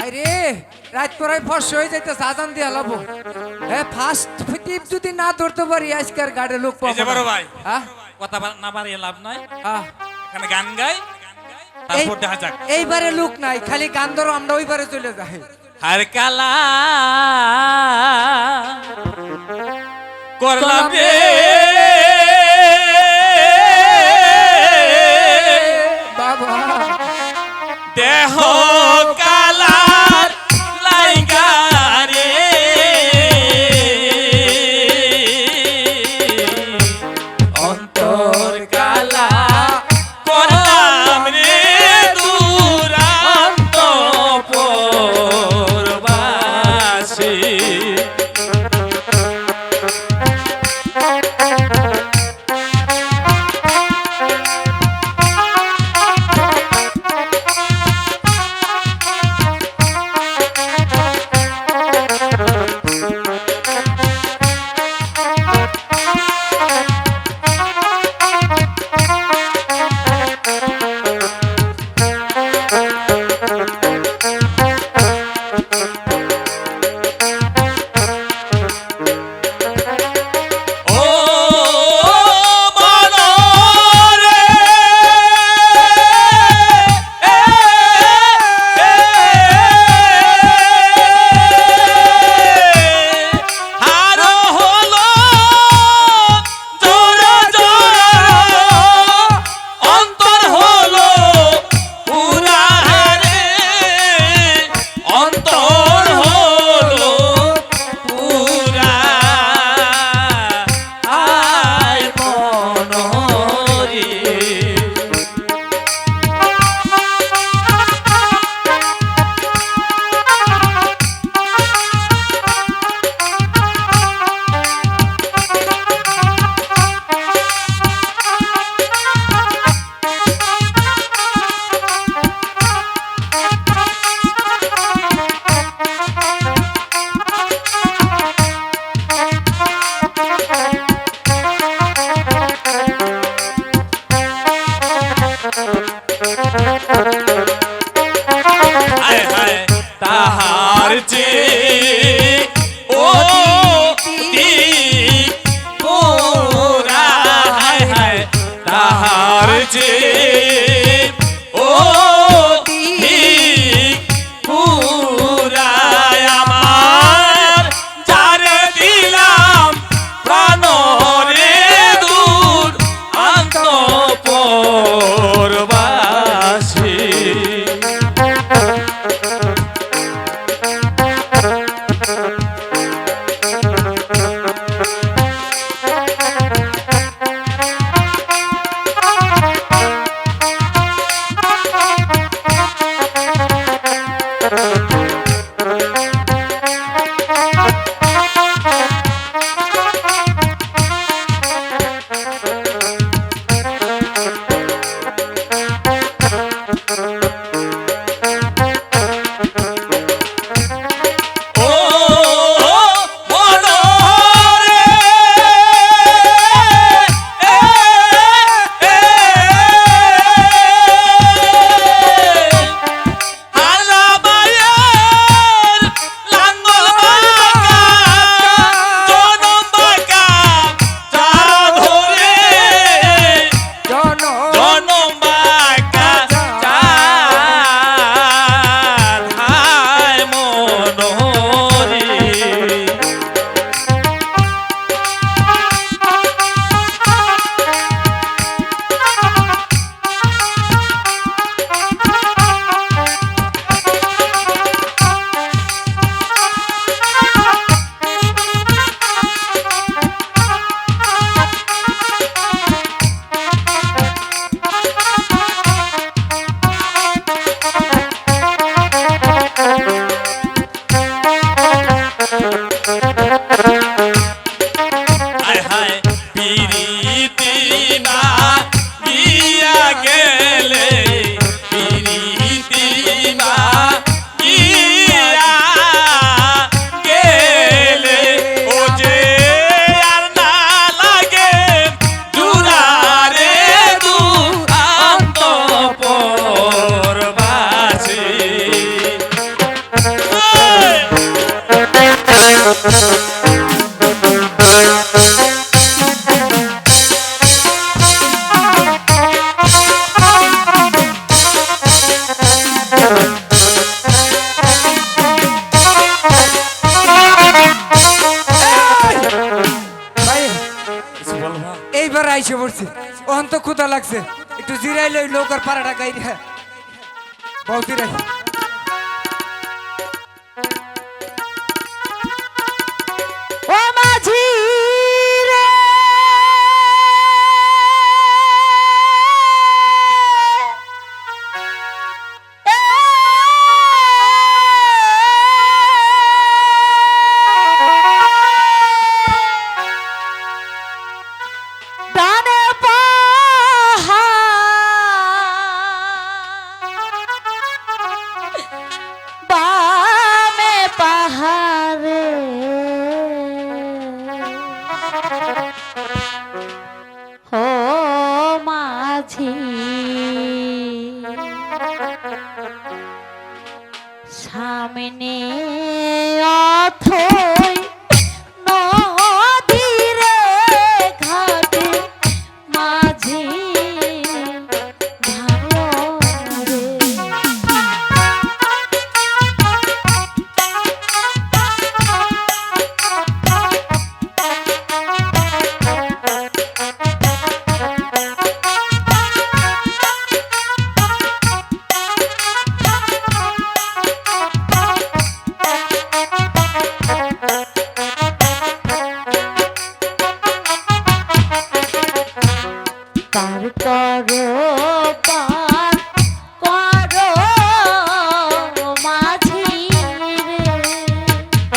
আরে রাত পরাই ফস হয়ে যাইতেছে আজান দিয়ে লাবো ফার্স্ট টিপ যদি না ধরতে পারি আজকের গাড়ি লোক এই যে বড় ভাই হ্যাঁ কথা না বাড়িয়ে লাভ নাই এখানে গান গাই এই তারপর দেখা যাক এইবারে লোক নাই খালি গান ধরো আমরা ওইবারে চলে যাই হার কালা করলাম রে বাবা দেহ কালার লাইগা রে অন্তর কালা করলাম রে দুরান্ত পরবাসী তাহার যে ও পুরা হায় হায় তাহার যে ও পুরা আমার যারে দিলাম প্রাণ রে দূর আন্ত পরবাসী আইছি অন্ত ক্ষুধা লাগছে একটু জিরাই লই নৌকার পাড়াটা গাই রে বহুত জিরাই ও মাঝি রে ডানে বামে পাহাড়ে ও মাঝি সামনে অথই নদীরে ঘাটে মাঝি ভালো রে পার করো পার করো মাঝি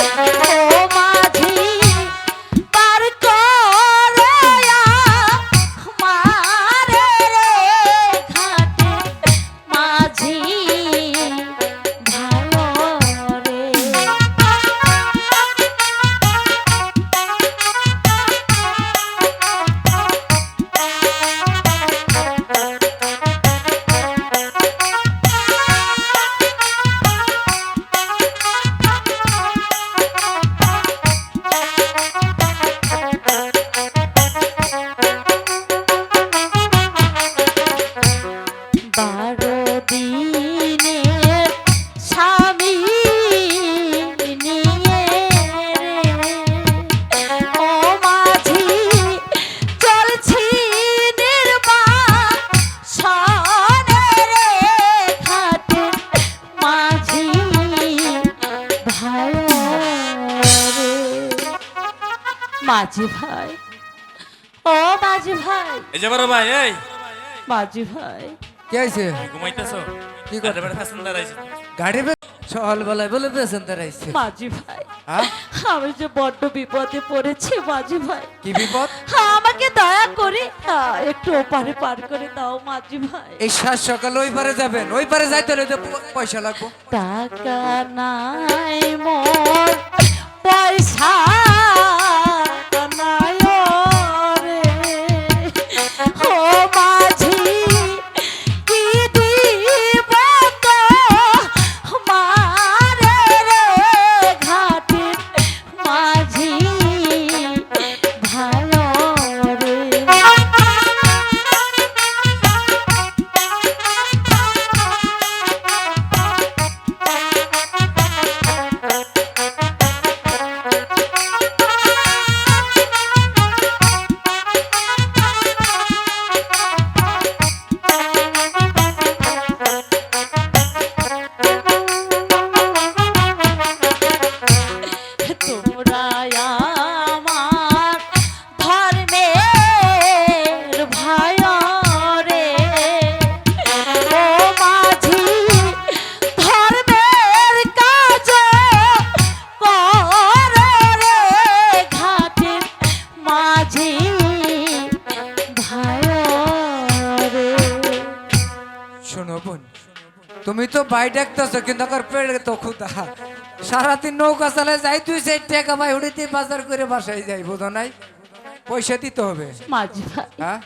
রে ও মাঝি পার করো মারে রে ঘাটে মাঝি ভালো রে বারো দিনের স্বামী নিয়ে রে ও মাঝি চলছি নির্বাসনে রে ঘাটে মাঝি ভাই রে মাঝি ভাই ও মাঝি ভাই এই যে বড় ভাই এই মাঝি ভাই কি হইছে ঘুমাইতেছো কি কথা? আরে প্যাসেঞ্জার আইছে গাড়ি সকাল বেলায় বলে পেছনতে আইছে মাঝি ভাই হ্যাঁ আমি যে বড্ড বিপদে পড়েছি মাঝি ভাই কি বিপদ আমাকে দয়া করে একটু ওপারে পার করে দাও মাঝি ভাই এই সাত সকাল ওই পারে যাবেন ওই পারে যাইতে হলে তো পয়সা লাগবো টাকা নাই মোর পয়সা নাই রে ও মাঝি কি দিব তো মারে রে ঘাটে মাঝি ভালো রে তোমরা আমার ধর্মের ভাই রে ও মাঝি ধর্মের কাজ করে রে ঘাটে মাঝি ভাই রে শোনো বোন তুমি তো বাই ডাকতেছো কিন্তু আমার পেড়ে তো খুদা সারাদিন নৌকা চালায় যাই তুই সেই টাকা ভাই উড়িতে বাজার করে বাসায় যাই বোধ নাই পয়সা দিতে হবে মাঝি ভাই হ্যাঁ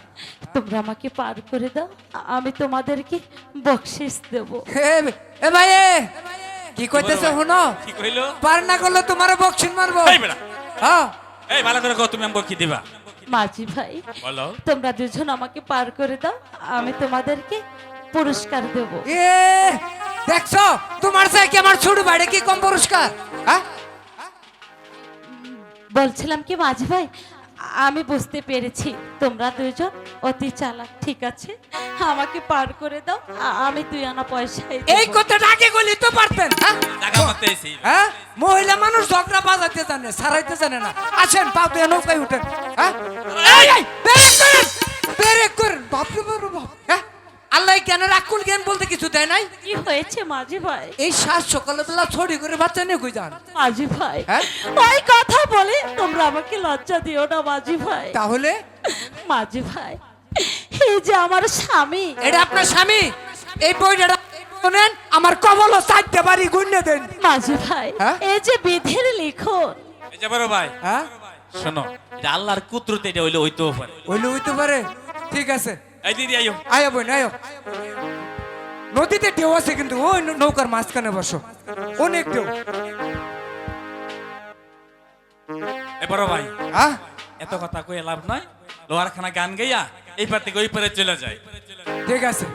তোমরা আমাকে পার করে দাও আমি তোমাদেরকে বকশিস দেব এ ভাই কি কইতেছে শুনো কি কইলো পার না করলে তোমার বক্সিন মারবো এই বেটা হ্যাঁ এই ভালো করে কও তুমি আমাকে কি দিবা মাঝি ভাই বলো তোমরা দুজন আমাকে পার করে দাও আমি তোমাদেরকে পুরস্কার দেব এ দেখছো তোমার চাই কি আমার ছোট ভাইরে কি কম পুরস্কার হ্যাঁ বলছিলাম কি মাঝি ভাই আমি বুঝতে পেরেছি তোমরা দুজন অতি চালাক, ঠিক আছে আমাকে পার করে দাও, আমি 2 আনা পয়সাই দেব। এই কথাটা আগে বলি তো পারতেন, হ্যাঁ? জায়গা মতে এসি হ্যাঁ, মহিলা মানুষ ঝগড়া বাজাতে জানে, সারাইতে জানে না। আসেন, পাও দিয়ে নৌকায় উঠেন। হ্যাঁ, এই, এই, ব্রেক করেন, ব্রেক করেন। বাপরে বাপরে বাপ, হ্যাঁ? আল্লাহ কেন রাখুন জ্ঞান বলতে কিছু দেয় নাই? কি হয়েছে মাঝি ভাই? এই সাত সকালবেলা ছড়ি করে বাচ্চা নিয়ে কই যান? মাঝি ভাই হ্যাঁ? ওই কথা বলে তোমরা আমাকে লজ্জা দিও না মাঝি ভাই। তাহলে মাঝি ভাই, এই যে আমার স্বামী, এটা আপনার স্বামী? এই বইটা শোনেন, আমার কবল 4টে বাড়ি গুণে দেন। মাঝি ভাই হ্যাঁ? এই যে বিধির লিখন। এই যে বড় ভাই হ্যাঁ, শোনো, এটা আল্লাহর কুদরত, এটা হইলে হইতেও পারে। হইলে হইতে পারে, ঠিক আছে। এই দিদি আইও। আয়ো বোন আয়ো। নদীতে ঢেউ আছে কিন্তু ওই নৌকার মাঝখানে বসো, অনেক ঢেউ। এ বড় ভাই, হ্যাঁ, এত কথা কই লাভ নাই, লোহার খানা গান গাইয়া এই পার থেকে ওই পারে চলে যায়। ঠিক আছে।